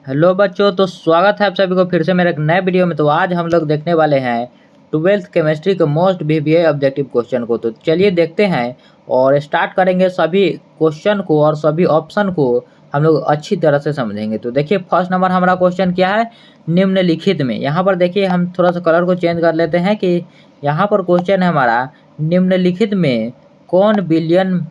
Hello बच्चों, तो स्वागत है आप सभी को फिर से मेरे एक नए वीडियो में। तो आज हम लोग देखने वाले हैं ट्वेल्थ केमिस्ट्री के मोस्ट वीवीआई ऑब्जेक्टिव क्वेश्चन को। तो चलिए देखते हैं और स्टार्ट करेंगे। सभी क्वेश्चन को और सभी ऑप्शन को हम लोग अच्छी तरह से समझेंगे। तो देखिए फर्स्ट नंबर हमारा क्वेश्चन क्या है, निम्नलिखित में। यहाँ पर देखिए हम थोड़ा सा कलर को चेंज कर लेते हैं कि यहाँ पर क्वेश्चन है हमारा, निम्नलिखित में कौन बिलियन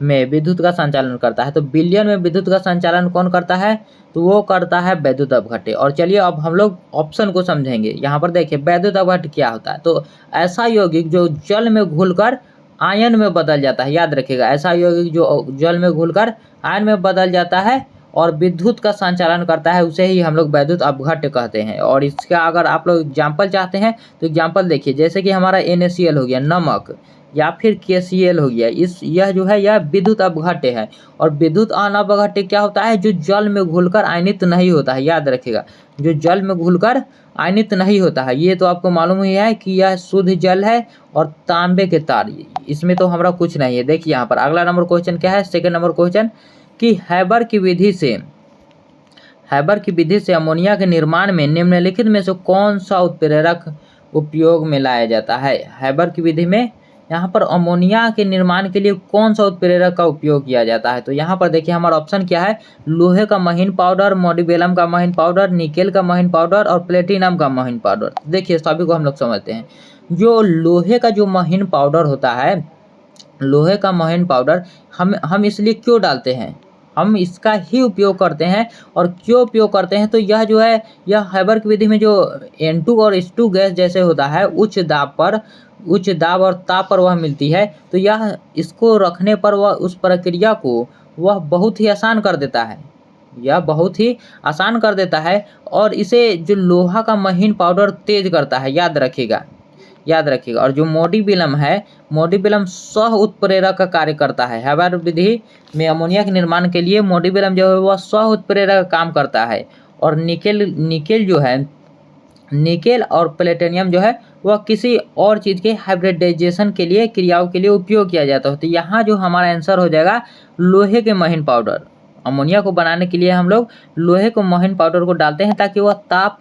में विद्युत का संचालन करता है। तो बिलियन में विद्युत का संचालन कौन करता है, तो वो करता है वैद्युत अपघट्य। और चलिए अब हम लोग ऑप्शन को समझेंगे। यहाँ पर देखिए वैद्युत अपघट्य क्या होता है, तो ऐसा यौगिक जो जल में घुलकर आयन में बदल जाता है। याद रखिएगा, ऐसा यौगिक जो जल में घुलकर आयन में बदल जाता है और विद्युत का संचालन करता है, उसे ही हम लोग वैद्युत अपघट्य कहते हैं। और इसका अगर आप लोग एग्जाम्पल चाहते हैं तो एग्जाम्पल देखिए, जैसे कि हमारा NaCl हो गया नमक, या फिर KCl हो गया, यह जो है यह विद्युत अपघट्य है। और विद्युत अनपघट्य क्या होता है, जो जल में घुलकर आयनित नहीं होता है। याद रखिएगा, जो जल में घुलकर आयनित नहीं होता है। ये तो आपको मालूम ही है कि यह शुद्ध जल है और तांबे के तार, इसमें तो हमारा कुछ नहीं है। देखिए यहाँ पर अगला नंबर क्वेश्चन क्या है, सेकंड नंबर क्वेश्चन कि हैबर की विधि से अमोनिया के निर्माण में निम्नलिखित में से कौन सा उत्प्रेरक उपयोग में लाया जाता है। हैबर की विधि में यहाँ पर अमोनिया के निर्माण के लिए कौन सा उत्प्रेरक का उपयोग किया जाता है। तो यहाँ पर देखिए हमारा ऑप्शन क्या है, लोहे का महीन पाउडर, मोलिब्डेनम का महीन पाउडर, निकेल का महीन पाउडर और प्लेटिनम का महीन पाउडर। देखिए सभी को हम लोग समझते हैं। जो लोहे का जो महीन पाउडर होता है, लोहे का महीन पाउडर हम इसलिए क्यों डालते हैं, हम इसका ही उपयोग करते हैं। और क्यों उपयोग करते हैं, तो यह जो है यह हैबर की विधि में जो N2 और H2 गैस जैसे होता है, उच्च दाब और ताप पर वह मिलती है। तो यह इसको रखने पर वह उस प्रक्रिया को वह बहुत ही आसान कर देता है, यह बहुत ही आसान कर देता है। और इसे जो लोहा का महीन पाउडर तेज करता है। याद रखिएगा। और जो मोलिब्डेनम है, मोलिब्डेनम सह उत्प्रेरक का कार्य करता है। हैबर विधि में अमोनिया के निर्माण के लिए मोलिब्डेनम जो है वह सह उत्प्रेरक का काम करता है। और निकेल जो है, निकेल और प्लेटिनम जो है वह किसी और चीज़ के हाइब्रिडाइजेशन के लिए, क्रियाओं के लिए उपयोग किया जाता है। तो यहाँ जो हमारा आंसर हो जाएगा लोहे के महीन पाउडर। अमोनिया को बनाने के लिए हम लोग लोहे को महीन पाउडर को डालते हैं ताकि वह ताप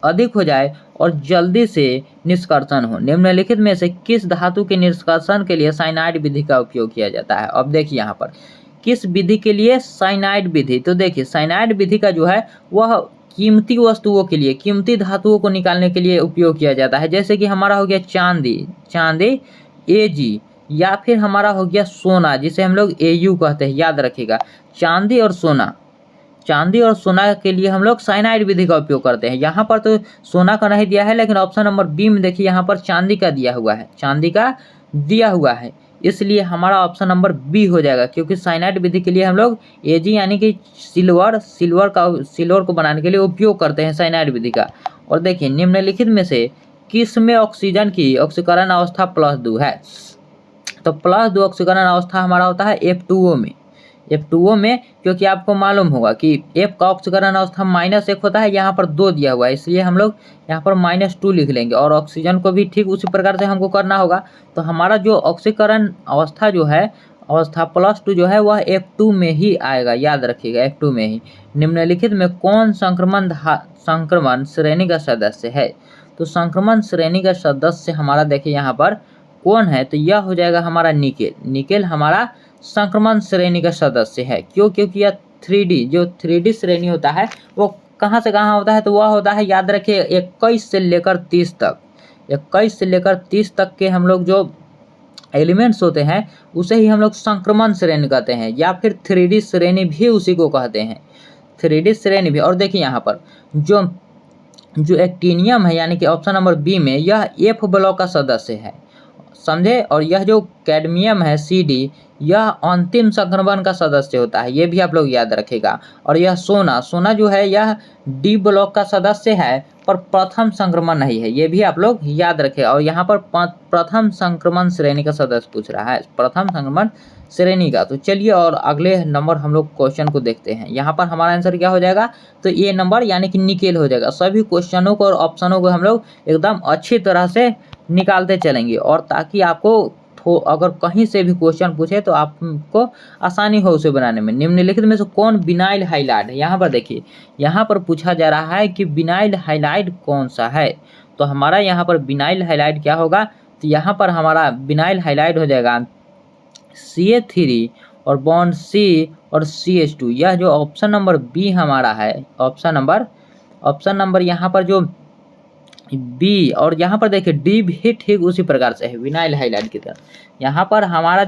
अधिक हो जाए और जल्दी से निष्कर्षण हो। निम्नलिखित में से किस धातु के निष्कर्षण के लिए साइनाइड विधि का उपयोग किया जाता है। अब देखिए यहाँ पर किस विधि के लिए साइनाइड विधि, तो देखिए साइनाइड विधि का जो है वह कीमती वस्तुओं के लिए, कीमती धातुओं को निकालने के लिए उपयोग किया जाता है। जैसे कि हमारा हो गया चांदी Ag, या फिर हमारा हो गया सोना जिसे हम लोग Au कहते हैं। याद रखिएगा, चांदी और सोना के लिए हम लोग साइनाइड विधि का उपयोग करते हैं। यहाँ पर तो सोना का नहीं दिया है, लेकिन ऑप्शन नंबर बी में देखिए यहाँ पर चांदी का दिया हुआ है, इसलिए हमारा ऑप्शन नंबर बी हो जाएगा। क्योंकि साइनाइड विधि के लिए हम लोग Ag यानी कि सिल्वर को बनाने के लिए उपयोग करते हैं साइनाइड विधि का। और देखिए निम्नलिखित में से किस में ऑक्सीजन की ऑक्सीकरण अवस्था +2 है। तो +2 ऑक्सीकरण अवस्था हमारा होता है F2O में, क्योंकि आपको मालूम होगा कि F का ऑक्सीकरण अवस्था -1 होता है, यहाँ पर 2 दिया हुआ है, इसलिए हम लोग यहाँ पर -2 लिख लेंगे। और ऑक्सीजन को भी ठीक उसी प्रकार से हमको करना होगा। तो हमारा जो ऑक्सीकरण अवस्था जो है, अवस्था +2 जो है वह F2 में ही आएगा। याद रखिएगा, F2 में ही। निम्नलिखित में कौन संक्रमण श्रेणी का सदस्य है। तो संक्रमण श्रेणी का सदस्य हमारा देखिए यहाँ पर कौन है, तो यह हो जाएगा हमारा निकेल हमारा संक्रमण श्रेणी का सदस्य है। क्यों, क्योंकि यह 3D श्रेणी होता है वो कहाँ से कहाँ होता है, तो वह होता है, याद रखिए 21 से लेकर 30 तक के हम लोग जो एलिमेंट्स होते हैं उसे ही हम लोग संक्रमण श्रेणी कहते हैं, या फिर 3D श्रेणी भी उसी को कहते हैं, 3D श्रेणी भी। और देखिए यहाँ पर जो एक्टिनियम है यानी कि ऑप्शन नंबर बी में, यह F ब्लॉक का सदस्य है, समझे। और यह जो कैडमियम है CD, यह अंतिम संक्रमण का सदस्य होता है, ये भी आप लोग याद रखेगा। और यह सोना जो है यह D ब्लॉक का सदस्य है, पर प्रथम संक्रमण नहीं है, ये भी आप लोग याद रखें। और यहाँ पर प्रथम संक्रमण श्रेणी का सदस्य पूछ रहा है, प्रथम संक्रमण श्रेणी का। तो चलिए और अगले नंबर हम लोग क्वेश्चन को देखते हैं। यहाँ पर हमारा आंसर क्या हो जाएगा, तो ये नंबर यानी कि निकेल हो जाएगा। सभी क्वेश्चनों को और ऑप्शनों को हम लोग एकदम अच्छी तरह से निकालते चलेंगे, और ताकि आपको अगर कहीं से भी क्वेश्चन पूछे तो आपको आसानी हो उसे बनाने में। निम्नलिखित में से कौन विनाइल हाइलाइट है? यहाँ पर देखिए, यहाँ पर पूछा जा रहा है कि विनाइल हाइलाइट कौन सा है। तो हमारा यहाँ पर विनाइल हाइलाइट क्या होगा? तो यहाँ पर हमारा विनाइल हाइलाइट हो जाएगा CH3 और बॉन्ड C और CH2। यह जो ऑप्शन नंबर बी हमारा है, ऑप्शन नंबर यहाँ पर जो बी, और यहाँ पर देखिए डी भी ठीक उसी प्रकार से है विनाइल हाइलाइट की तरह। यहाँ पर हमारा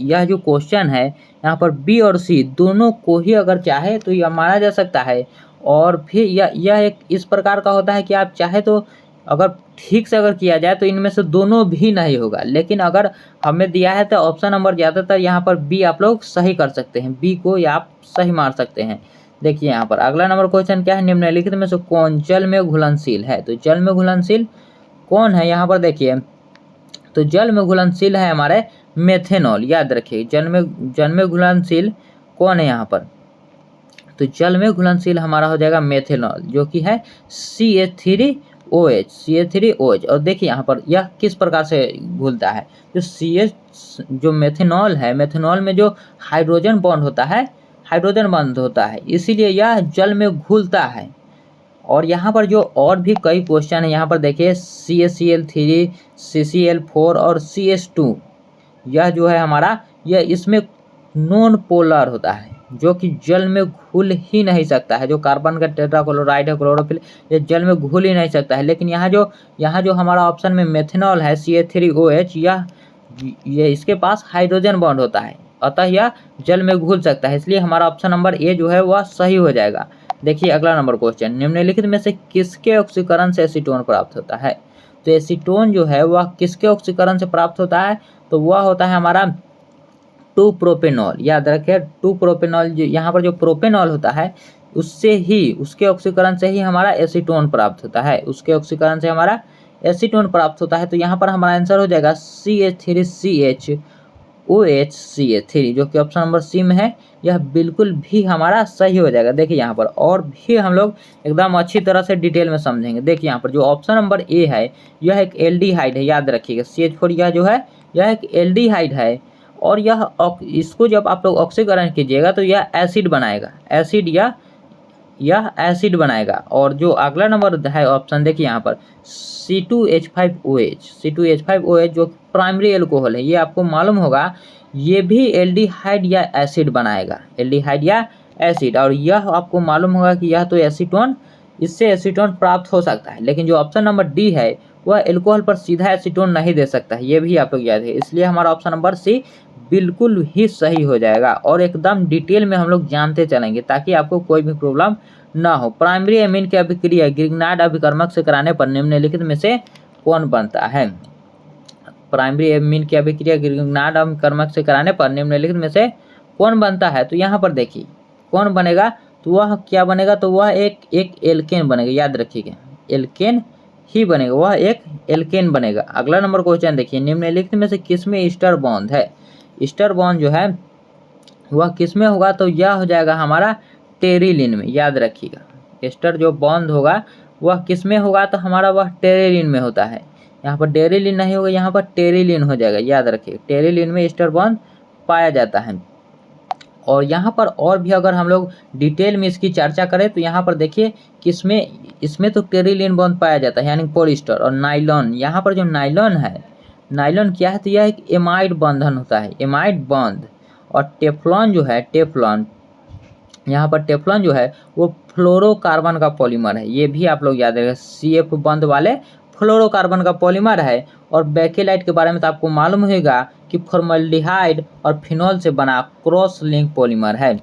यह जो क्वेश्चन है, यहाँ पर बी और सी दोनों को ही अगर चाहे तो यह माना जा सकता है। और फिर यह एक इस प्रकार का होता है कि आप चाहे तो अगर ठीक से अगर किया जाए तो इनमें से दोनों भी नहीं होगा, लेकिन अगर हमें दिया है तो ऑप्शन नंबर ज़्यादातर यहाँ पर बी आप लोग सही कर सकते हैं, बी को या आप सही मार सकते हैं। देखिए यहाँ पर अगला नंबर क्वेश्चन क्या है? निम्नलिखित में से कौन जल में घुलनशील है? तो जल में घुलनशील कौन है? यहाँ पर देखिए, तो जल में घुलनशील है हमारे मेथेनॉल। याद रखिए जल में घुलनशील कौन है यहाँ पर? तो जल में घुलनशील हमारा हो जाएगा मेथेनॉल, जो कि है CH3OH। और देखिए यहाँ पर यह किस प्रकार से घुलता है? जो मेथेनॉल है, मेथेनॉल में जो हाइड्रोजन बॉन्ड होता है, इसीलिए यह जल में घुलता है। और यहाँ पर जो और भी कई क्वेश्चन है, यहाँ पर देखिए CaCl3, CCl4 और CH2, यह जो है हमारा, यह इसमें नॉन पोलर होता है, जो कि जल में घुल ही नहीं सकता है। जो कार्बन का टेट्राक्लोराइड है, क्लोरोफिल, ये जल में घुल ही नहीं सकता है। लेकिन यहाँ जो हमारा ऑप्शन में मेथेनॉल है CH3OH, यह इसके पास हाइड्रोजन बॉन्ड होता है, अतः यह जल में घुल सकता है। इसलिए हमारा ऑप्शन नंबर ए जो है वह सही हो जाएगा। देखिए अगला नंबर क्वेश्चन, निम्नलिखित में से किसके ऑक्सीकरण से एसीटोन प्राप्त होता है? तो एसीटोन जो है वह किसके ऑक्सीकरण से प्राप्त होता है? तो वह होता है हमारा 2-प्रोपेनॉल। याद रखिए 2-प्रोपेनॉल, जो यहाँ पर जो प्रोपेनॉल होता है उसके ऑक्सीकरण से ही हमारा एसीटोन प्राप्त होता है, उसके ऑक्सीकरण से हमारा एसीटोन प्राप्त होता है। तो यहाँ पर हमारा आंसर हो जाएगा CH3CHOHCH3, जो कि ऑप्शन नंबर सी में है। यह बिल्कुल भी हमारा सही हो जाएगा। देखिए यहाँ पर और भी हम लोग एकदम अच्छी तरह से डिटेल में समझेंगे। देखिए यहाँ पर जो ऑप्शन नंबर ए है, यह एक एल्डिहाइड है। याद रखिएगा CH4 यह जो है यह एक एल्डिहाइड है, और इसको जब आप लोग ऑक्सीकरण कीजिएगा तो यह एसिड बनाएगा, यह एसिड बनाएगा। और जो अगला नंबर है ऑप्शन, देखिए यहाँ पर C2H5OH, जो प्राइमरी एल्कोहल है, ये आपको मालूम होगा, ये भी एल्डिहाइड या एसिड बनाएगा, एल्डिहाइड या एसिड। और यह आपको मालूम होगा कि यह तो एसीटोन, इससे एसीटोन प्राप्त हो सकता है, लेकिन जो ऑप्शन नंबर डी है वह एल्कोहल पर सीधा एसीटोन नहीं दे सकता है, ये भी आप लोग याद है। इसलिए हमारा ऑप्शन नंबर सी बिल्कुल ही सही हो जाएगा। और एकदम डिटेल में हम लोग जानते चलेंगे ताकि आपको कोई भी प्रॉब्लम ना हो। प्राइमरी एमीन की अभिक्रिया ग्रिग्नार्ड अभिकर्मक से कराने पर निम्नलिखित में से कौन बनता है? प्राइमरी एमीन की अभिक्रिया ग्रिग्नार्ड अभिकर्मक से कराने पर निम्नलिखित में से कौन बनता है? तो यहाँ पर देखिए कौन बनेगा, तो वह क्या बनेगा? तो वह एक एल्केन बनेगा। याद रखिएगा एल्केन ही बनेगा, वह एक एल्केन बनेगा। अगला नंबर क्वेश्चन देखिए, निम्नलिखित में से किसमें ईस्टर बॉन्ड है? ईस्टर बॉन्ड जो है वह किसमें होगा? तो यह हो जाएगा हमारा टेरिलिन में। याद रखिएगा ईस्टर जो बॉन्ड होगा वह किसमें होगा? तो हमारा वह टेरिलिन में होता है। यहाँ पर डेरिलिन नहीं होगा, यहाँ पर टेरिलिन हो जाएगा। याद रखिए टेरिलिन में ईस्टर बॉन्ड पाया जाता है। और यहाँ पर और भी अगर हम लोग डिटेल में इसकी चर्चा करें तो यहाँ पर देखिए इसमें तो टेरिलिन बॉन्ड पाया जाता है, यानी पॉलिस्टर और नाइलॉन। यहाँ पर जो नाइलॉन है, नाइलॉन क्या है? तो यह एक एमाइड बंधन होता है, एमाइड बॉन्ड। और टेफ्लॉन जो है, यहाँ पर टेफ्लॉन जो है वो फ्लोरोकार्बन का पॉलीमर है, ये भी आप लोग याद रखें, CF बंध वाले फ्लोरोकार्बन का पॉलीमर है। और बेकेलाइट के बारे में तो आपको मालूम होगा कि फॉर्मल्डिहाइड और फिनॉल से बना क्रॉस लिंक पॉलीमर है।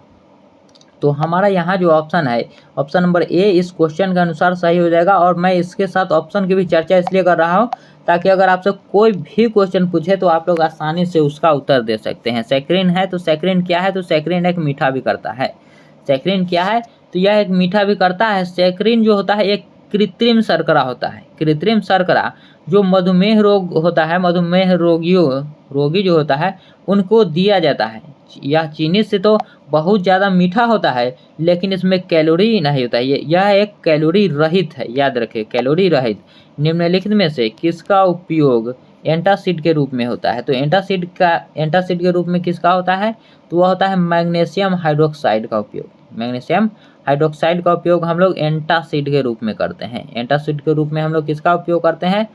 तो हमारा यहाँ जो ऑप्शन है, ऑप्शन नंबर ए इस क्वेश्चन के अनुसार सही हो जाएगा। और मैं इसके साथ ऑप्शन की भी चर्चा इसलिए कर रहा हूँ ताकि अगर आपसे कोई भी क्वेश्चन पूछे तो आप लोग आसानी से उसका उत्तर दे सकते हैं। सैक्रिन है, तो सैक्रिन क्या है? तो सैक्रिन एक मीठा भी करता है। सैक्रिन क्या है? तो यह एक मीठा भी करता है। सैक्रिन जो होता है एक कृत्रिम शर्करा होता है, कृत्रिम शर्करा जो मधुमेह रोग होता है, मधुमेह रोगी जो होता है उनको दिया जाता है। यह चीनी से तो बहुत ज़्यादा मीठा होता है, लेकिन इसमें कैलोरी नहीं होता है, यह एक कैलोरी रहित है। याद रखें कैलोरी रहित। निम्नलिखित में से किसका उपयोग एंटासिड के रूप में होता है। तो एंटासिड के रूप में किसका होता है, तो वह होता है मैग्नीशियम हाइड्रोक्साइड का उपयोग। मैग्नीशियम हाइड्रोक्साइड का उपयोग हम लोग एंटासिड के रूप में करते हैं। एंटासिड के रूप में हम लोग किसका उपयोग करते हैं,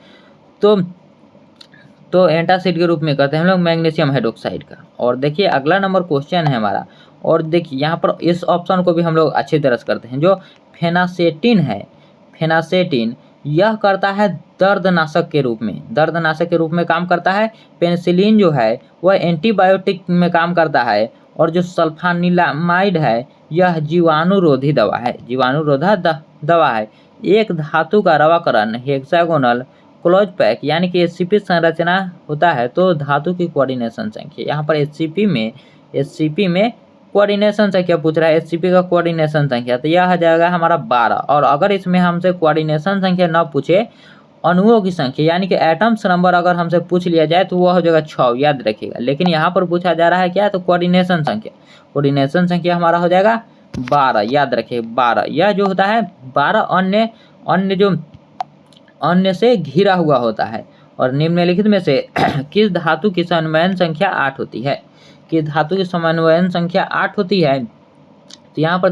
तो एंटासिड के रूप में करते हैं हम लोग मैग्नीशियम हाइड्रोक्साइड का। और देखिए अगला नंबर क्वेश्चन है हमारा, और देखिए यहाँ पर इस ऑप्शन को भी हम लोग अच्छी तरह से करते हैं। जो फेनासेटिन है, फेनासेटिन यह करता है दर्दनाशक के रूप में, दर्दनाशक के रूप में काम करता है। पेनिसिलिन जो है वह एंटीबायोटिक में काम करता है। और जो सल्फानिलामाइड है यह जीवाणुरोधी दवा है, जीवाणुरोधक दवा है। एक धातु का रवाकरण हेक्सागोनल क्लोज पैक यानी कि एचसीपी संरचना होता है। तो धातु की कोऑर्डिनेशन संख्या, यहाँ पर एचसीपी में कोऑर्डिनेशन संख्या पूछ रहा है, एचसीपी का कोऑर्डिनेशन संख्या, तो यह आ जाएगा हमारा 12। और अगर इसमें हमसे कोऑर्डिनेशन संख्या न पूछे, अणुओं की संख्या यानी कि एटम्स नंबर अगर हमसे पूछ लिया जाए तो वह हो जाएगा 6, याद रखिएगा। लेकिन यहाँ पर पूछा जा रहा है क्या, तो कोऑर्डिनेशन संख्या, कोऑर्डिनेशन संख्या हमारा हो जाएगा 12, याद रखिए 12। यह जो होता है 12 अन्य से घिरा हुआ होता है। और निम्नलिखित में से किस धातु की समन्वयन संख्या 8 होती है, किस धातु की समन्वयन संख्या 8 होती है। तो यहाँ पर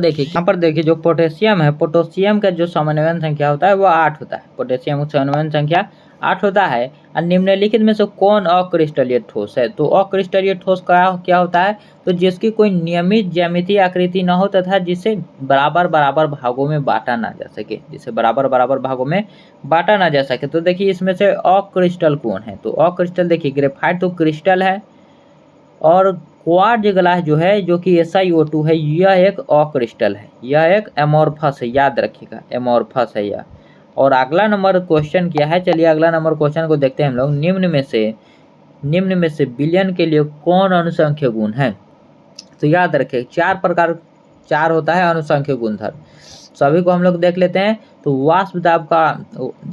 देखिए जो पोटेशियम है, पोटेशियम का जो समन्वयन संख्या होता है वो 8 होता है। पोटेशियम का समन्वयन संख्या 8 होता है। और निम्नलिखित में से कौन अक्रिस्टलीय ठोस है, तो अक्रिस्टलीय ठोस का क्या होता है, तो जिसकी कोई नियमित ज्यामितीय आकृति न हो तथा जिसे बराबर बराबर भागों में बांटा ना जा सके, जिसे बराबर बराबर भागों में बांटा ना जा सके। तो देखिए इसमें से अक्रिस्टल कौन है, तो अक्रिस्टल देखिए ग्रेफाइट तो क्रिस्टल है, और क्वार्ट्ज ग्लास जो है जो कि SiO2 है, यह एक अक्रिस्टल है, यह एक एमोर्फस है, याद रखिएगा एमोर्फस है यह। और अगला नंबर क्वेश्चन क्या है, चलिए अगला नंबर क्वेश्चन को देखते हैं हम लोग। निम्न में से विलयन के लिए कौन अनुसंख्य गुण है, तो याद रखें 4 होता है अनुसंख्य गुणधर्म, सभी को हम लोग देख लेते हैं। तो वाष्प दाब का,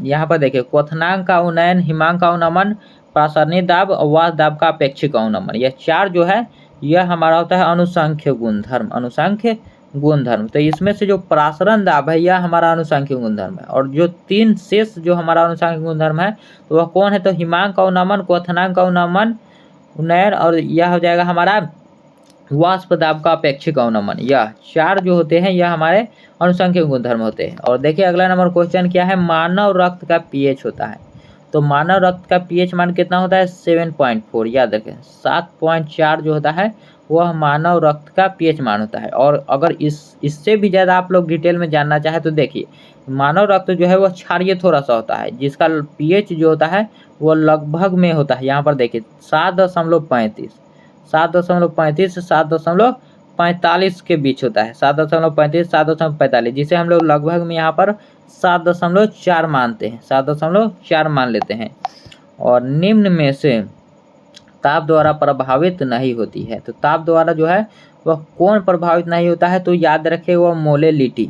यहाँ पर देखिए क्वथनांक का उन्नयन, हिमांक का उन्नमन, प्रासरणीय दाब और वाष्प दाब का अपेक्षिक उन्नमन, यह 4 जो है यह हमारा होता है अनुसंख्य गुणधर्म, अनुसंख्य गुणधर्म। तो इसमें से जो प्रासरण दाब है यह हमारा अनुसंख्य गुणधर्म है। और जो 3 शेष जो हमारा अनुसंख्य गुणधर्म है तो वह कौन है, तो हिमांक का उन्नमन, क्वथनांक का उन्नयन और यह हो जाएगा हमारा वाष्प दाब का अपेक्षिक अवनमन। यह 4 जो होते हैं यह हमारे अनुसंख्यक गुणधर्म होते हैं। और देखिए अगला नंबर क्वेश्चन क्या है, मानव रक्त का पीएच होता है। तो मानव रक्त का पीएच मान कितना होता है, 7.4, याद रखें 7.4 जो होता है वह मानव रक्त का पीएच मान होता है। और अगर इससे भी ज़्यादा आप लोग डिटेल में जानना चाहें तो देखिए मानव रक्त जो है वह क्षारीय थोड़ा सा होता है, जिसका पीएच जो होता है वो लगभग में होता है, यहाँ पर देखिए 7.35 से 7.45 के बीच होता है, 7.35 7.45, जिसे हम लोग लगभग में यहाँ पर 7.4 मानते हैं, 7.4 मान लेते हैं। और निम्न में से ताप द्वारा प्रभावित नहीं होती है, तो ताप द्वारा जो है वह कौन प्रभावित नहीं होता है, तो याद रखें वह मोलेलिटी,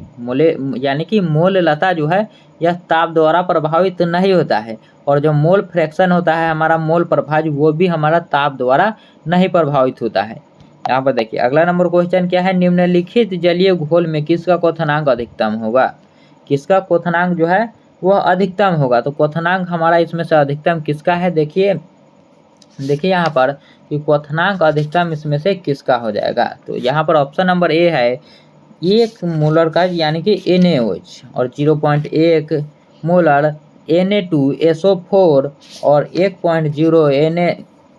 यानी कि मोललता जो है यह ताप द्वारा प्रभावित नहीं होता है। और जो मोल फ्रैक्शन होता है हमारा मोल प्रभाव, वो भी हमारा ताप द्वारा नहीं प्रभावित होता है। यहाँ पर देखिए अगला नंबर क्वेश्चन क्या है, निम्नलिखित जलीय घोल में किसका क्वथनांक अधिकतम होगा, किसका क्वथनांक जो है वह अधिकतम होगा। तो क्वथनांक हमारा इसमें से अधिकतम किसका है, देखिए यहाँ पर कि क्वथनांक अधिकतम इसमें से किसका हो जाएगा। तो यहाँ पर ऑप्शन नंबर ए है 1 मोलर का यानी कि NaOH और 0.1 मोलर Na2SO4 और 1.0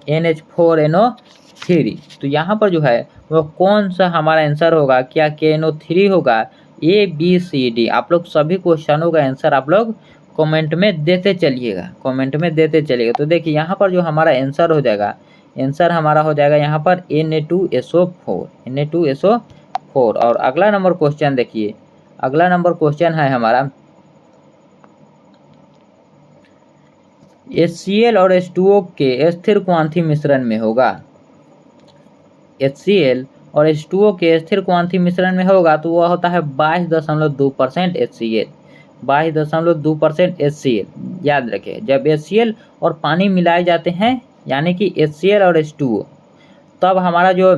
NH4NO3। तो यहाँ पर जो है वह कौन सा हमारा आंसर होगा, क्या KNO3 होगा, ABCD। आप लोग सभी क्वेश्चनों का आंसर आप लोग कमेंट में देते चलिएगा, तो देखिए यहाँ पर जो हमारा आंसर हो जाएगा, आंसर हमारा हो जाएगा यहाँ पर Na2SO4। और अगला नंबर क्वेश्चन देखिए, अगला नंबर क्वेश्चन है हमारा HCl और H2O के स्थिर क्वांथी मिश्रण में होगा, HCl और H2O के स्थिर क्वांथी मिश्रण में होगा तो वह होता है 22.2% HCl, 22.2% HCl। याद रखें जब HCl और पानी मिलाए जाते हैं यानी कि HCl और H2O, तब हमारा जो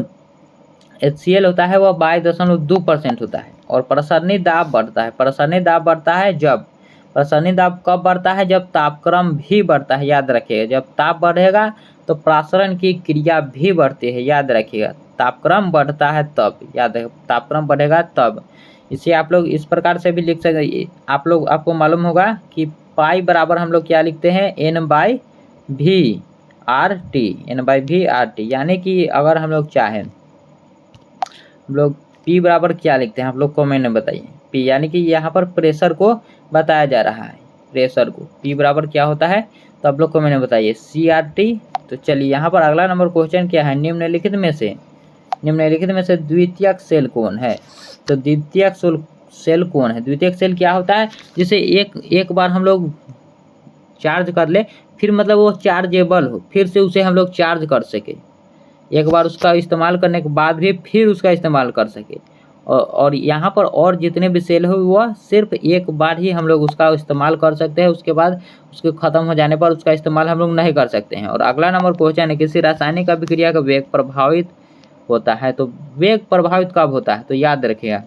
HCl होता है वह 22.2% होता है। और प्रसरणी दाब बढ़ता है, जब प्रसरणी दाब कब बढ़ता है? जब तापक्रम भी बढ़ता है, याद रखिएगा। जब ताप बढ़ेगा तो प्रसरण की क्रिया भी बढ़ती है, याद रखिएगा। तापक्रम बढ़ता है तब, याद रखिए, तापक्रम बढ़ेगा तब। इसे आप लोग इस प्रकार से भी लिख सकते, आपको मालूम होगा कि पाई बराबर हम लोग क्या लिखते हैं? N/V/RT, N/V/RT। यानी कि अगर हम लोग चाहें, हम लोग P बराबर क्या लिखते हैं आप लोग कमेंट में बताइए। P यानी कि यहाँ पर प्रेशर को बताया जा रहा है, प्रेशर को। P बराबर क्या होता है तो आप लोग कमेंट में बताइए, CRT। तो चलिए यहाँ पर अगला नंबर क्वेश्चन क्या है? निम्नलिखित में से द्वितीयक सेल कौन है? तो द्वितीयक सेल कौन है? द्वितीयक सेल क्या होता है? जिसे एक बार हम लोग चार्ज कर ले, फिर मतलब वो चार्जेबल हो, फिर से उसे हम लोग चार्ज कर सके, एक बार उसका इस्तेमाल करने के बाद भी फिर उसका इस्तेमाल कर सके। और यहाँ पर और जितने भी सेल हो वह सिर्फ एक बार ही हम लोग उसका इस्तेमाल कर सकते हैं, उसके बाद उसके ख़त्म हो जाने पर उसका इस्तेमाल हम लोग नहीं कर सकते हैं। और अगला नंबर क्वेश्चन है, किसी रासायनिक अभिक्रिया का वेग प्रभावित होता है। तो वेग प्रभावित कब होता है? तो याद रखिएगा,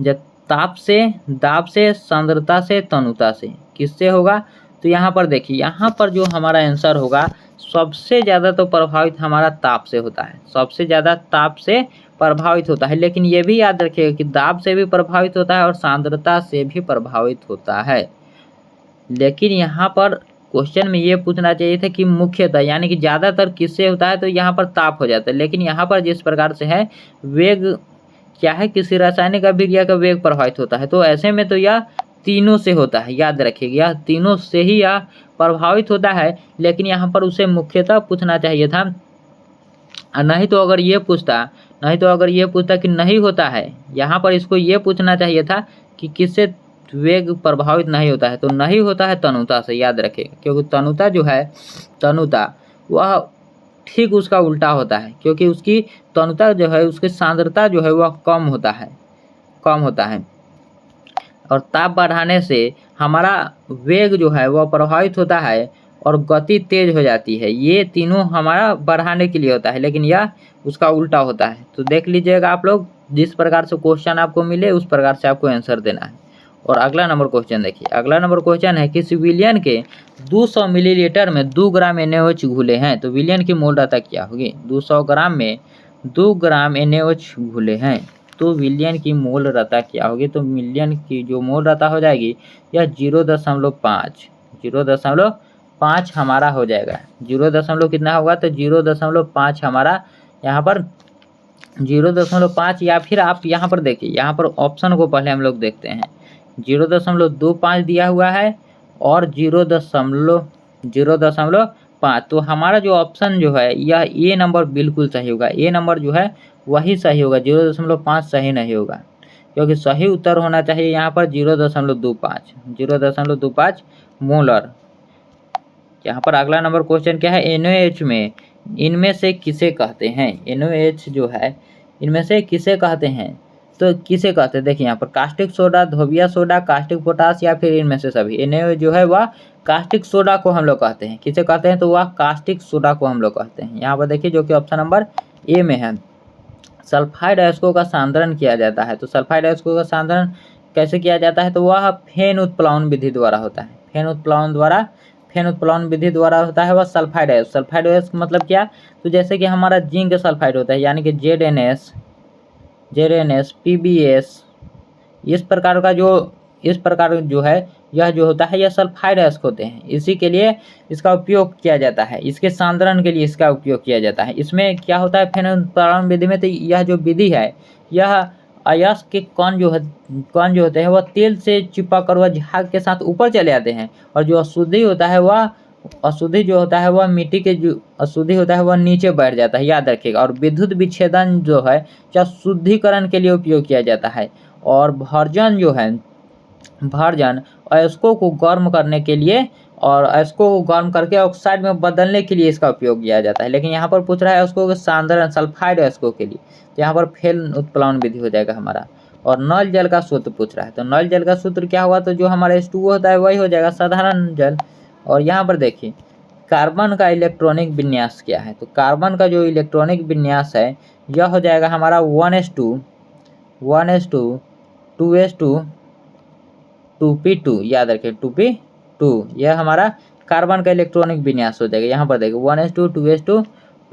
जब ताप से, दाब से, सांद्रता से, तनुता से। किससे होगा? तो यहाँ पर देखिए, यहाँ पर जो हमारा आंसर होगा, सबसे ज़्यादा तो प्रभावित हमारा ताप से होता है, सबसे ज़्यादा ताप से प्रभावित होता है। लेकिन ये भी याद रखिएगा कि दाब से भी प्रभावित होता है और सांद्रता से भी प्रभावित होता है। लेकिन यहाँ पर क्वेश्चन में ये पूछना चाहिए था कि मुख्यतः, यानी कि ज़्यादातर किससे होता है? तो यहाँ पर ताप हो जाता है। लेकिन यहाँ पर जिस प्रकार से है, वेग क्या है? किसी रासायनिक अभिक्रिया का वेग प्रभावित होता है। तो ऐसे में तो यह तीनों से होता है, याद रखिएगा, यह तीनों से ही यह प्रभावित होता है। लेकिन यहाँ पर उसे मुख्यतः पूछना चाहिए था, नहीं तो अगर ये पूछता कि नहीं होता है, यहाँ पर इसको ये पूछना चाहिए था कि किससे वेग प्रभावित नहीं होता है। तो नहीं होता है तनुता से, याद रखिएगा, क्योंकि तनुता जो है, तनुता वह ठीक उसका उल्टा होता है, क्योंकि उसकी तनुता जो है, उसकी सांद्रता जो है वह कम होता है। और ताप बढ़ाने से हमारा वेग जो है वह प्रभावित होता है और गति तेज हो जाती है। ये तीनों हमारा बढ़ाने के लिए होता है, लेकिन यह उसका उल्टा होता है। तो देख लीजिएगा आप लोग, जिस प्रकार से क्वेश्चन आपको मिले उस प्रकार से आपको आंसर देना है। और अगला नंबर क्वेश्चन देखिए, अगला नंबर क्वेश्चन है, किसी विलयन के 200 मिलीलीटर में 2 ग्राम NaOH घुले हैं। तो विलयन की मोल राशि क्या होगी? 200 ग्राम में 2 ग्राम NaOH घुले हैं, तो विलयन की मोल राशि क्या होगी? तो विलयन की जो मोल राशि हो जाएगी, यह 0.5 हमारा हो जाएगा। 0 कितना होगा? तो 0.5 हमारा यहाँ पर 0.5, या फिर आप यहाँ पर देखिए, यहाँ पर ऑप्शन को पहले हम लोग देखते हैं। 0.25 दिया हुआ है और 0.5। तो हमारा जो ऑप्शन जो है, यह ए नंबर बिल्कुल सही होगा। ए नंबर जो है वही सही होगा, 0.5 सही नहीं होगा, क्योंकि सही उत्तर होना चाहिए यहाँ पर 0.25 मोलर। यहाँ पर अगला नंबर क्वेश्चन क्या है? NaOH में इनमें से किसे कहते हैं? NaOH जो है, इनमें से किसे कहते हैं? तो किसे कहते हैं? देखिए यहाँ पर कास्टिक सोडा, धोबिया सोडा, कास्टिक पोटास, या फिर इनमें से सभी। NaOH जो है वह कास्टिक सोडा को हम लोग कहते हैं। किसे कहते हैं? तो वह कास्टिक सोडा को हम लोग कहते हैं। यहाँ पर देखिए, जो कि ऑप्शन नंबर ए में है। सल्फाइड अयस्कों का सांद्रण किया जाता है। तो सल्फाइड अयस्कों का सांद्रण कैसे किया जाता है? तो वह फेन उत्प्लावन विधि द्वारा होता है। फेन उत्प्लावन विधि द्वारा होता है वह सल्फाइड अयस्क। सल्फाइड अयस्क मतलब क्या? तो जैसे कि हमारा जिंक सल्फाइड होता है, यानी कि ZNS, PbS, इस प्रकार जो है, यह जो होता है, यह सल्फाइड अयस्क होते हैं। इसी के लिए इसका उपयोग किया जाता है, इसके सांद्रण के लिए इसका उपयोग किया जाता है। इसमें क्या होता है फेन उत्प्लावन विधि में? तो यह जो विधि है, यह अयस्क के कण जो होते हैं वह तेल से चिपक कर वह झाग के साथ ऊपर चले आते हैं, और जो अशुद्धि जो होता है वह मिट्टी के जो अशुद्धि होता है वह नीचे बैठ जाता है, याद रखिएगा। और विद्युत विच्छेदन जो है, या शुद्धिकरण के लिए उपयोग किया जाता है। और भर्जन अयस्कों को गर्म करने के लिए, और अयस्कों को गर्म करके ऑक्साइड में बदलने के लिए इसका उपयोग किया जाता है। लेकिन यहाँ पर पूछ रहा है अयस्कों के सांद्रण, सल्फाइड अयस्कों के लिए, तो यहाँ पर फेन उत्प्लावन विधि हो जाएगा हमारा। और नल जल का सूत्र पूछ रहा है, तो नल जल का सूत्र क्या हुआ? तो जो हमारा H2O होता है वही हो जाएगा, साधारण जल। और यहाँ पर देखिए, कार्बन का इलेक्ट्रॉनिक विन्यास क्या है? तो कार्बन का जो इलेक्ट्रॉनिक विन्यास है, यह हो जाएगा हमारा 1s2, 2s2, 2p2, याद रखें 2p2, यह हमारा कार्बन का इलेक्ट्रॉनिक विन्यास हो जाएगा। यहाँ पर देखिए 1s2 2s2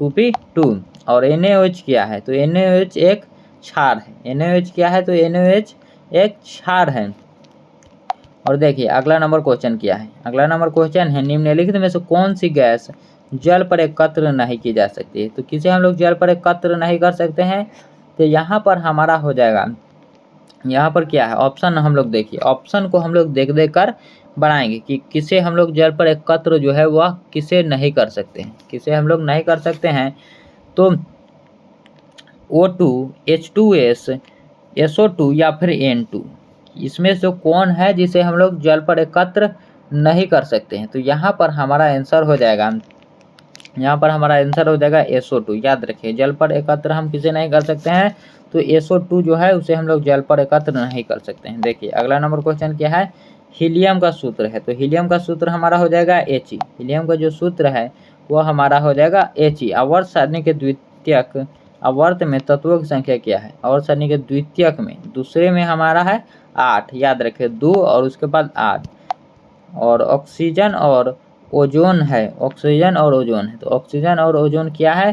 2p2। और NaOH क्या है, तो NaOH एक क्षार है। NaOH क्या है, तो NaOH एक क्षार है। और देखिए अगला नंबर क्वेश्चन क्या है, अगला नंबर क्वेश्चन है निम्नलिखित में से कौन सी गैस जल पर एकत्र नहीं की जा सकती है। तो किसे हम लोग जल पर एकत्र नहीं कर सकते हैं, तो यहाँ पर हमारा हो जाएगा, यहाँ पर क्या है ऑप्शन, हम लोग देखिए ऑप्शन को हम लोग देख कर बनाएंगे कि किसे हम लोग जल पर एकत्र जो है वह किसे नहीं कर सकते हैं, किसे हम लोग नहीं कर सकते हैं। तो O2 H2S SO2 या फिर N2, इसमें से कौन है जिसे हम लोग जल पर एकत्र नहीं कर सकते हैं। तो यहाँ पर हमारा आंसर हो जाएगा, यहाँ पर हमारा आंसर हो जाएगा SO2। याद रखिए जल पर एकत्र हम किसे नहीं कर सकते हैं, तो SO2 जो है उसे हम लोग जल पर एकत्र नहीं कर सकते हैं। देखिए अगला नंबर क्वेश्चन क्या है, हीलियम का सूत्र है। तो हीलियम का सूत्र हमारा हो जाएगा He। हीलियम का जो सूत्र है वह हमारा हो जाएगा He। आवर्त सारणी के द्वितीयक आवर्त में तत्वों की संख्या क्या है, आवर्त सारणी के द्वितीयक में दूसरे में हमारा है 8, याद रखें 2 और उसके बाद 8। और ऑक्सीजन और ओजोन है, ऑक्सीजन और ओजोन है। तो ऑक्सीजन और ओजोन क्या है,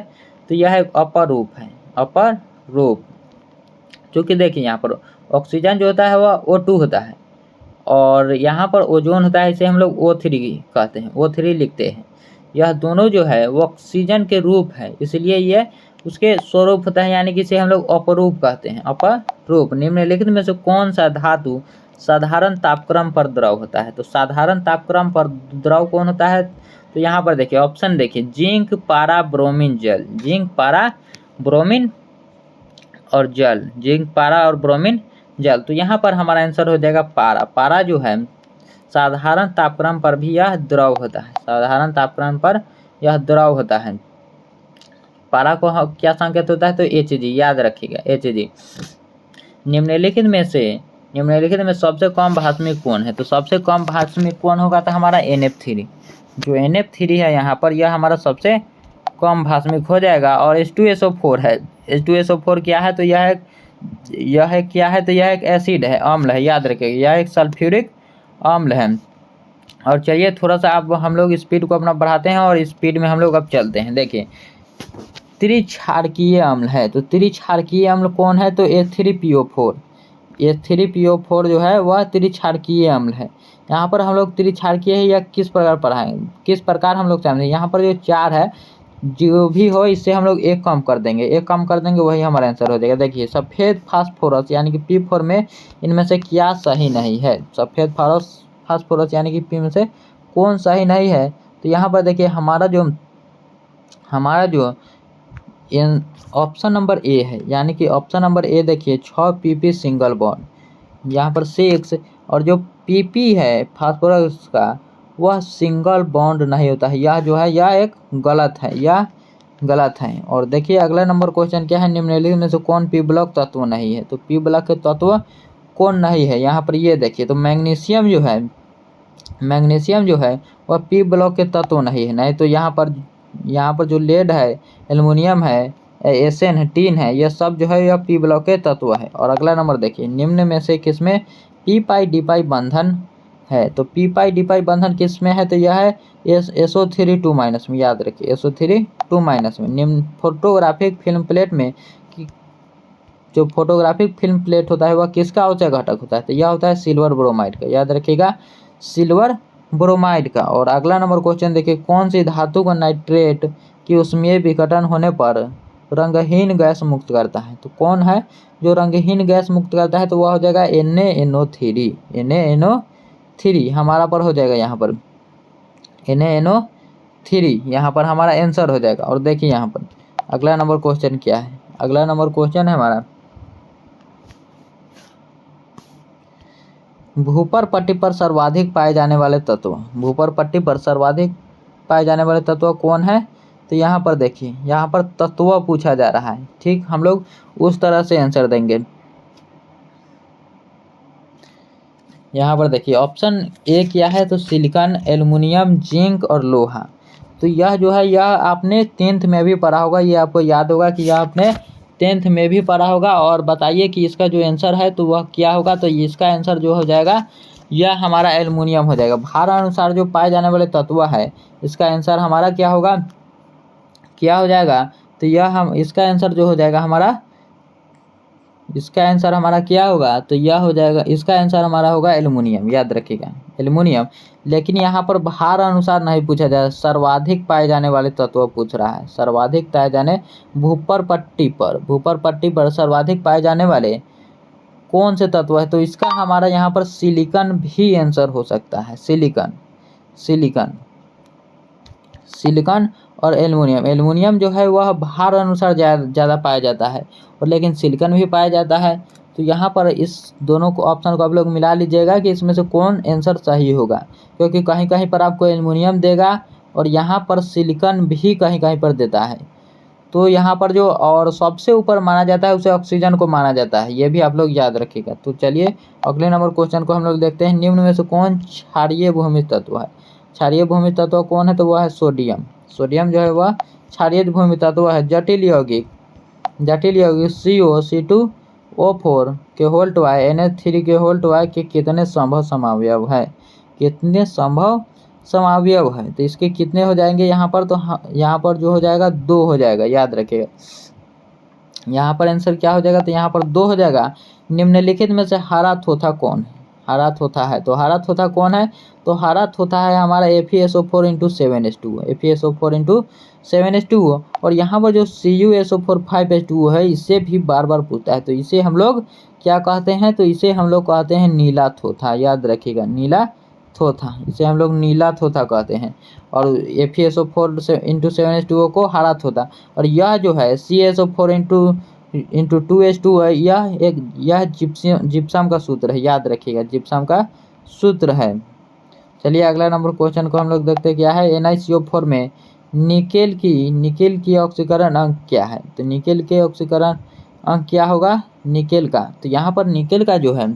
तो यह एक अपर रूप है, अपर रूप। क्योंकि देखिए यहाँ पर ऑक्सीजन जो होता है वह O2 होता है और यहाँ पर ओजोन होता है, इसे हम लोग O3 कहते हैं, O3 लिखते हैं। यह दोनों जो है वो ऑक्सीजन के रूप है, इसलिए यह उसके स्वरूप होता है, यानी कि इसे हम लोग अपरूप कहते हैं, अपरूप। निम्नलिखित में से कौन सा धातु साधारण तापक्रम पर द्रव होता है। तो साधारण तापक्रम पर द्रव कौन होता है, तो यहाँ पर देखिए ऑप्शन देखिए जिंक पारा ब्रोमीन जल, जिंक पारा ब्रोमीन और जल, जिंक पारा और ब्रोमीन जल। तो यहाँ पर हमारा आंसर हो जाएगा पारा। पारा जो है साधारण तापक्रम पर भी यह द्रव होता है, साधारण तापक्रम पर यह द्रव होता है। पारा को क्या संकेत होता है, तो Hg, याद रखिएगा Hg। निम्नलिखित में सबसे कम भास्मिक कौन है, तो सबसे कम भास्मिक कौन होगा, तो हमारा NF3। जो NF3 है यहाँ पर यह हमारा सबसे कम भास्मिक हो जाएगा। और H2SO4 है, H2SO4 क्या है, तो यह क्या है, तो यह एक एसिड है, अम्ल है, याद रखिएगा यह एक सल्फ्यूरिक अम्ल है। और चलिए थोड़ा सा अब हम लोग स्पीड को अपना बढ़ाते हैं और स्पीड में हम लोग अब चलते हैं। देखिए त्रिक्षारकीय अम्ल है, तो त्रिक्षारकीय अम्ल कौन है, तो H3PO4। H3PO4 जो है वह त्रिक्षारकीय अम्ल है। यहाँ पर हम लोग त्रिक्षारकीय है या किस प्रकार पढ़ाएंगे, किस प्रकार हम लोग समझेंगे। यहाँ पर जो 4 है जो भी हो इससे हम लोग एक कम कर देंगे, एक कम कर देंगे, वही हमारा आंसर हो जाएगा। देखिए सफ़ेद फास्फोरस यानी कि P4 में इनमें से क्या सही नहीं है, सफ़ेद फास्फोरस यानी कि P में से कौन सही नहीं है। तो यहाँ पर देखिए हमारा जो ऑप्शन नंबर ए है, यानी कि ऑप्शन नंबर ए देखिए 6 pp सिंगल बॉन्ड, यहाँ पर 6। और जो pp है फास्फोरस का वह सिंगल बॉन्ड नहीं होता है, यह जो है यह एक गलत है, यह गलत है। और देखिए अगला नंबर क्वेश्चन क्या है, निम्नलिखित में से कौन पी ब्लॉक तत्व नहीं है। तो पी ब्लॉक के तत्व कौन नहीं है, यहाँ पर ये देखिए तो मैग्नीशियम जो है वह पी ब्लॉक के तत्व नहीं है। नहीं तो यहाँ पर जो लेड है, एल्युमिनियम है, एसएन है, टीन है, यह सब जो है यह पी ब्लॉक के तत्व है। और अगला नंबर देखिए निम्न में से किसमें पी पाई डी पाई बंधन है। तो पी पाई डी पाई बंधन किसमें है, तो यह है SO3 2 माइनस में, याद रखिए SO3 2 माइनस में। निम्न फोटोग्राफिक फिल्म प्लेट में जो फोटोग्राफिक फिल्म प्लेट होता है वह किसका ऊर्जा घटक होता है, तो यह होता है सिल्वर ब्रोमाइड का, याद रखिएगा सिल्वर ब्रोमाइड का। और अगला नंबर क्वेश्चन देखिए कौन सी धातु का नाइट्रेट की ऊष्मीय विघटन होने पर रंगहीन गैस मुक्त करता है। तो कौन है जो रंगहीन गैस मुक्त करता है, तो वह हो जाएगा NaNO3, NaNO3 हमारा पर हो जाएगा, यहाँ पर NaNO3 यहाँ पर हमारा आंसर हो जाएगा। और देखिए यहाँ पर अगला नंबर क्वेश्चन क्या है, अगला नंबर क्वेश्चन है हमारा भूपर पट्टी पर सर्वाधिक पाए जाने वाले तत्व, भूपर पट्टी पर सर्वाधिक पाए जाने वाले तत्व कौन है। तो यहाँ पर देखिए यहाँ पर तत्व पूछा जा रहा है, ठीक, हम लोग उस तरह से आंसर देंगे। यहाँ पर देखिए ऑप्शन ए क्या है, तो सिलिकॉन, एल्युमिनियम, जिंक और लोहा। तो यह जो है यह आपने 10th में भी पढ़ा होगा, ये आपको याद होगा कि यह आपने 10th में भी पढ़ा होगा। और बताइए कि इसका जो आंसर है तो वह क्या होगा, तो इसका आंसर जो हो जाएगा यह हमारा एल्युमिनियम हो जाएगा। भार अनुसार जो पाए जाने वाले तत्व है, इसका आंसर हमारा क्या होगा, क्या हो जाएगा, तो यह हम इसका आंसर जो हो जाएगा हमारा, इसका आंसर हमारा क्या होगा, तो यह हो जाएगा, इसका आंसर हमारा होगा एल्युमिनियम, याद रखिएगा एल्युमिनियम। लेकिन यहाँ पर भार अनुसार नहीं पूछा जाए, सर्वाधिक पाए जाने वाले तत्व पूछ रहा है। सर्वाधिक पाए जाने भूपर पट्टी पर सर्वाधिक पाए जाने वाले कौन से तत्व है, तो इसका हमारा यहाँ पर सिलिकॉन भी आंसर हो सकता है। सिलिकॉन और एल्युमिनियम जो है वह भार अनुसार ज़्यादा पाया जाता है, और लेकिन सिलिकॉन भी पाया जाता है। तो यहाँ पर इस दोनों को ऑप्शन को आप लोग मिला लीजिएगा कि इसमें से कौन आंसर सही होगा, क्योंकि कहीं कहीं पर आपको एल्युमिनियम देगा और यहाँ पर सिलिकॉन भी कहीं कहीं पर देता है। तो यहाँ पर जो और सबसे ऊपर माना जाता है उसे ऑक्सीजन को माना जाता है, ये भी आप लोग याद रखिएगा। तो चलिए अगले नंबर क्वेश्चन को हम लोग देखते हैं। निम्न में से कौन क्षारीय भूमि तत्व है? क्षारीय भूमि तत्व कौन है, तो वह है सोडियम। सोडियम जो है वह क्षारीय भूमि तत्व है। जटिल यौगिक CO, C2O4 के होल्ट y NH3 के होल्ट y के कितने संभव समावयव है? कितने संभव समावयव है, तो इसके कितने हो जाएंगे यहाँ पर, तो यहाँ पर जो हो जाएगा 2 हो जाएगा, याद रखिएगा। यहाँ पर आंसर क्या हो जाएगा, तो यहाँ पर 2 हो जाएगा। निम्नलिखित में से हरा थोथा कौन है? हरा थोथा है, तो हरा थोथा कौन है, तो हरा थोथा है हमारा FeSO4 × 7H2O, FeSO4 × 7H2O। और यहाँ पर जो CuSO4 5H2O है, इससे भी बार बार पूछता है, तो इसे हम लोग क्या कहते हैं, तो इसे हम लोग कहते हैं नीला थोथा, याद रखिएगा नीला थोथा, इसे हम लोग नीला थोथा कहते हैं। और FeSO4 × 7H2O को हरा थोथा। और यह जो है CaSO4 × 2H2 है, यह जिप्सम का सूत्र है, याद रखिएगा जिप्सम का सूत्र है। चलिए अगला नंबर क्वेश्चन को हम लोग देखते हैं क्या है। NiCO4 में निकेल की ऑक्सीकरण अंक क्या है, तो निकेल के ऑक्सीकरण अंक क्या होगा, निकेल का, तो यहाँ पर निकेल का जो है,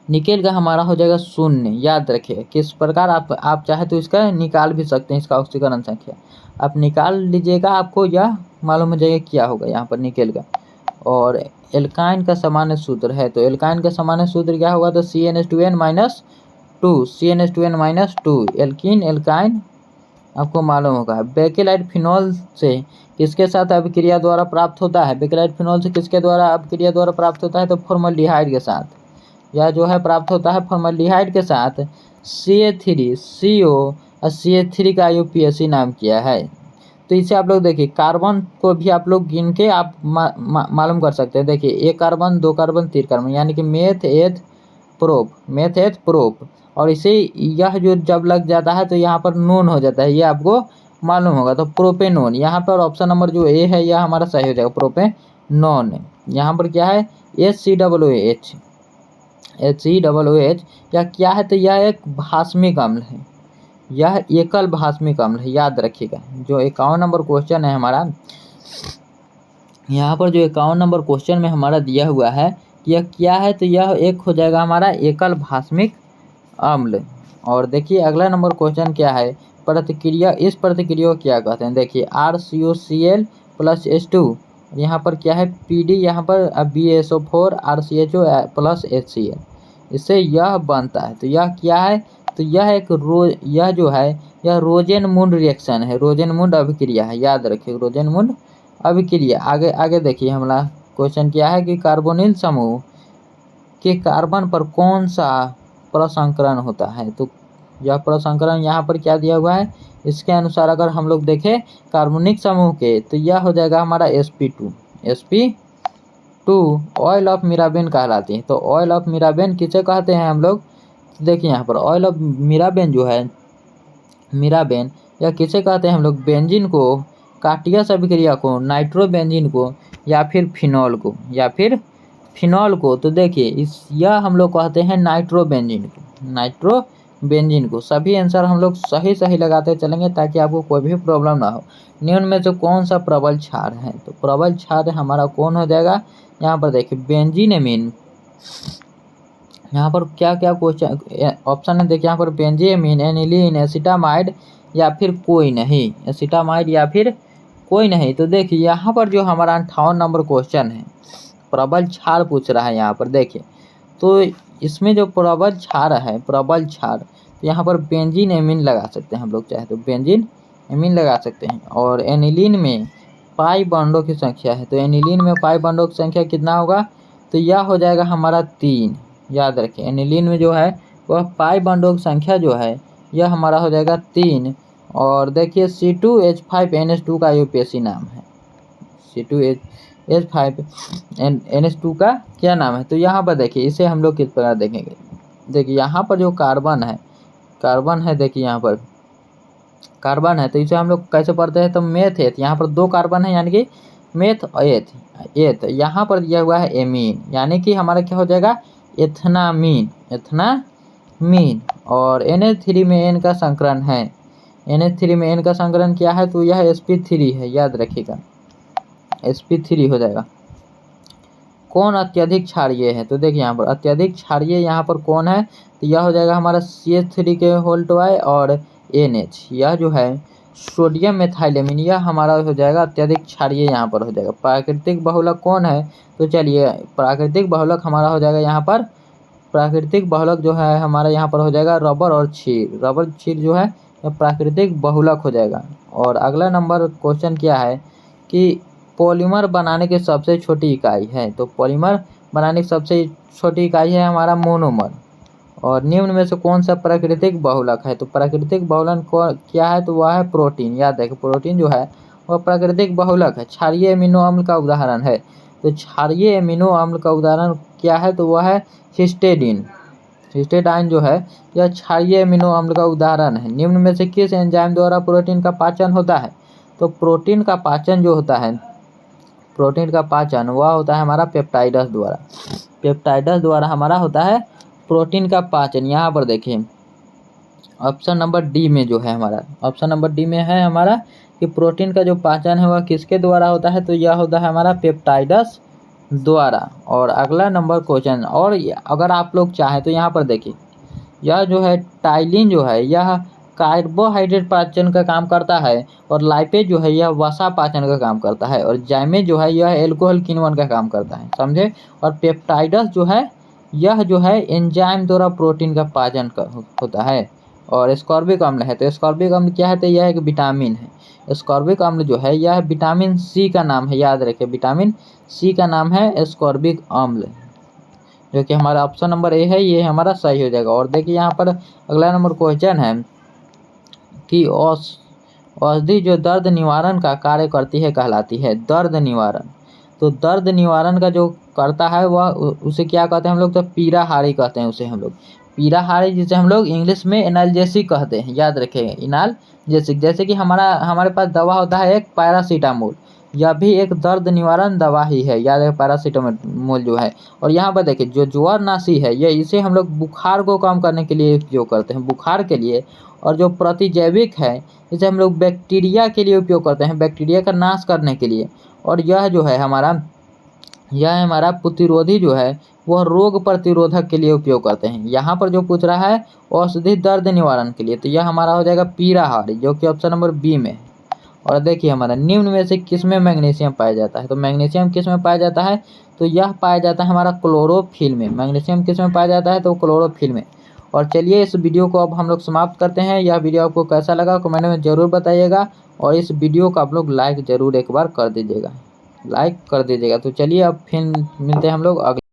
निकेल का हमारा हो जाएगा 0, याद रखिए। किस प्रकार आप चाहे तो इसका निकाल भी सकते हैं, इसका ऑक्सीकरण संख्या आप निकाल लीजिएगा, आपको यह मालूम हो जाएगा क्या होगा यहाँ पर निकेल का। और एल्काइन का सामान्य सूत्र है, तो एल्काइन का सामान्य सूत्र क्या होगा, तो CnH2n-2 एल्कीन एल्काइन आपको मालूम होगा। बेकेलाइट फिनॉल से किसके साथ अभिक्रिया द्वारा प्राप्त होता है? बेकेलाइट फिनॉल से किसके द्वारा अभिक्रिया द्वारा प्राप्त होता है, तो फॉर्मल्डिहाइड के साथ, यह जो है प्राप्त होता है फॉर्मल्डिहाइड के साथ। CA3CO और CA3 का IUPAC नाम किया है। तो इसे आप लोग देखिए, कार्बन को भी आप लोग गिन के आप मालूम कर सकते हैं। देखिए 1 कार्बन 2 कार्बन 3 कार्बन, यानी कि मेथ एथ प्रोप। और इसे यह जो जब लग जाता है तो यहाँ पर नोन हो जाता है, ये आपको मालूम होगा। तो प्रोपेनोन, यहाँ पर ऑप्शन नंबर जो ए है यह हमारा सही हो जाएगा, प्रोपेनोन। यहाँ पर क्या है, HCOOH, यह क्या है, तो यह एक भास्मिक अम्ल है, यह एकल भास्मिक अम्ल है, याद रखिएगा। जो 51 नंबर क्वेश्चन है हमारा, यहाँ पर जो 51 नंबर क्वेश्चन में हमारा दिया हुआ है यह क्या है, तो यह एक हो जाएगा हमारा एकल भास्मिक अम्ल। और देखिए अगला नंबर क्वेश्चन क्या है, प्रतिक्रिया, इस प्रतिक्रिया को क्या कहते हैं? देखिए RCOCl + H2, यहाँ पर क्या है PD, यहाँ पर BaSO4 RCHO + HCl, इससे यह बनता है। तो यह क्या है, तो यह एक यह जो है यह रोजेनमुंड रिएक्शन है, रोजेनमुंड अभिक्रिया है, याद रखिए रोजेनमुंड अभिक्रिया। आगे देखिए हमारा क्वेश्चन क्या है कि कार्बोनिल समूह के कार्बन पर कौन सा प्रसंकरण होता है, तो यह प्रसंकरण यहाँ पर क्या दिया हुआ है, इसके अनुसार अगर हम लोग देखें कार्बनिक समूह के, तो यह हो जाएगा हमारा sp2 ऑयल ऑफ मिराबेन कहलाती है। तो ऑयल ऑफ मिराबेन किसे कहते हैं हम लोग, तो देखिए यहाँ पर ऑयल ऑफ मिराबेन जो है, मिराबेन या किसे कहते हैं हम लोग, बेंजीन को, काटियस अभिक्रिया को, नाइट्रोबेंजीन को, या फिर फिनॉल को। तो देखिए यह हम लोग कहते हैं नाइट्रोबेंजीन को। सभी आंसर हम लोग सही लगाते चलेंगे ताकि आपको कोई भी प्रॉब्लम ना हो। निम्न में से कौन सा प्रबल क्षार है, तो प्रबल क्षार हमारा कौन हो जाएगा, यहाँ पर देखिए बेंजीन एमीन। यहाँ पर क्या क्वेश्चन ऑप्शन है, देखिए यहाँ पर बेंजीन, एनिलीन, एसिटामाइड या फिर कोई नहीं। तो देखिए यहाँ पर जो हमारा 58 नंबर क्वेश्चन है, प्रबल क्षार पूछ रहा है यहाँ पर। देखिए तो इसमें जो प्रबल क्षार है, प्रबल क्षार, तो यहाँ पर बेंजीन एमीन लगा सकते हैं हम लोग चाहे तो बेंजीन एमीन लगा सकते हैं। और एनिलीन में पाई बॉन्डों की संख्या है, तो एनिलीन में पाई बॉन्डों की संख्या कितना होगा, तो यह हो जाएगा हमारा 3। याद रखें एनिलीन में जो है वह पाई बॉन्डों की संख्या जो है यह हमारा हो जाएगा 3। और देखिए C2H5NH2 का यूपीएससी नाम है, C2H5NH2 का क्या नाम है। तो यहाँ पर देखिए इसे हम लोग किस प्रकार देखेंगे। देखिए यहाँ पर जो कार्बन है देखिए यहाँ पर कार्बन है, तो इसे हम लोग कैसे पढ़ते हैं, तो मेथ एथ, यहाँ पर 2 कार्बन है यानी कि मेथ एथ यहाँ पर दिया हुआ है एमीन, यानी कि हमारा क्या हो जाएगा एथनामीन। और NH3 में N का संकरण है, NH3 में N का संकरण क्या है, तो यह sp3 है, याद रखिएगा sp3 हो जाएगा। कौन अत्यधिक क्षारीय है, तो देखिए यहाँ पर अत्यधिक क्षारीय यहाँ पर कौन है, तो यह हो जाएगा हमारा CH3 के होल टॉय और NH, यह जो है सोडियम मेथाइलेमिन, यह हमारा हो जाएगा अत्यधिक क्षारीय यहाँ पर हो जाएगा। प्राकृतिक बहुलक कौन है, तो चलिए प्राकृतिक बहुलक हमारा हो जाएगा यहाँ पर, प्राकृतिक बहुलक जो है हमारा यहाँ पर हो जाएगा रबर और क्षीर। रबर क्षीर जो है यह प्राकृतिक बहुलक हो जाएगा। और अगला नंबर क्वेश्चन क्या है कि पॉलीमर बनाने की सबसे छोटी इकाई है, तो पॉलीमर बनाने की सबसे छोटी इकाई है हमारा मोनोमर। और निम्न में से कौन सा प्राकृतिक बहुलक है, तो प्राकृतिक बहुलक क्या है, तो वह है प्रोटीन। याद रखें प्रोटीन जो है वह प्राकृतिक बहुलक है, क्षारीय अमीनो अम्ल का उदाहरण है। तो क्षारीय अमीनो अम्ल का उदाहरण क्या है, तो वह है हिस्टेडीन। हिस्टेडाइन जो है यह क्षारीय अमीनो अम्ल का उदाहरण है। निम्न में से किस एंजाइम द्वारा प्रोटीन का पाचन होता है, तो प्रोटीन का पाचन जो होता है, प्रोटीन का पाचन वह होता है हमारा पेप्टाइडस द्वारा। पेप्टाइडस द्वारा हमारा होता है प्रोटीन का पाचन। यहाँ पर देखिए ऑप्शन नंबर डी में जो है हमारा, ऑप्शन नंबर डी में है हमारा कि प्रोटीन का जो पाचन है वह किसके द्वारा होता है, तो यह होता है हमारा पेप्टाइडस द्वारा। और अगला नंबर क्वेश्चन, और अगर आप लोग चाहें तो यहाँ पर देखिए यह जो है टाइलिन जो है यह कार्बोहाइड्रेट पाचन का काम करता है, और लाइपेज जो है यह वसा पाचन का काम करता है, और जाइमेज जो है यह एल्कोहल किण्वन का काम करता है, समझे। और पेप्टाइडस जो है यह जो है एंजाइम द्वारा प्रोटीन का पाचन होता है। और एस्कॉर्बिक अम्ल है, तो एस्कॉर्बिक अम्ल क्या है, तो यह एक विटामिन है। एस्कॉर्बिक अम्ल जो है यह विटामिन सी का नाम है, याद रखिए विटामिन सी का नाम है एस्कॉर्बिक अम्ल, जो कि हमारा ऑप्शन नंबर ए है, ये हमारा सही हो जाएगा। और देखिए यहाँ पर अगला नंबर क्वेश्चन है कि औषधि जो दर्द निवारण का कार्य करती है कहलाती है दर्द निवारण। तो दर्द निवारण का जो करता है वह उसे क्या कहते हैं हम लोग, तो पीराहारी कहते हैं उसे हम लोग, पीराहारी, जिसे हम लोग इंग्लिश में एनाल्जेसिक कहते हैं। याद रखेंगे एनाल्जेसिक। जैसे कि हमारे पास दवा होता है एक पैरासीटामोल, यह भी एक दर्द निवारण दवा ही है, याद है पैरासीटामोल जो है। और यहाँ पर देखिए जो ज्वरनाशी है ये, इसे हम लोग बुखार को कम करने के लिए उपयोग करते हैं, बुखार के लिए। और जो प्रतिजैविक है इसे हम लोग बैक्टीरिया के लिए उपयोग करते हैं, बैक्टीरिया का नाश करने के लिए। और यह जो है हमारा प्रतिरोधी जो है वह रोग प्रतिरोधक के लिए उपयोग करते हैं। यहाँ पर जो पूछ रहा है औषधि दर्द निवारण के लिए, तो यह हमारा हो जाएगा पीराहारी, जो कि ऑप्शन नंबर बी में है। और देखिए हमारा निम्न में से किस में मैग्नीशियम पाया जाता है, तो मैग्नीशियम किस में पाया जाता है, तो यह पाया जाता है हमारा क्लोरोफिल में। मैग्नीशियम किस में पाया जाता है, तो क्लोरोफिल में। और चलिए इस वीडियो को अब हम लोग समाप्त करते हैं। यह वीडियो आपको कैसा लगा कमेंट में ज़रूर बताइएगा, और इस वीडियो को आप लोग लाइक ज़रूर एक बार कर दीजिएगा, लाइक कर दीजिएगा। तो चलिए अब फिर मिलते हैं हम लोग अगले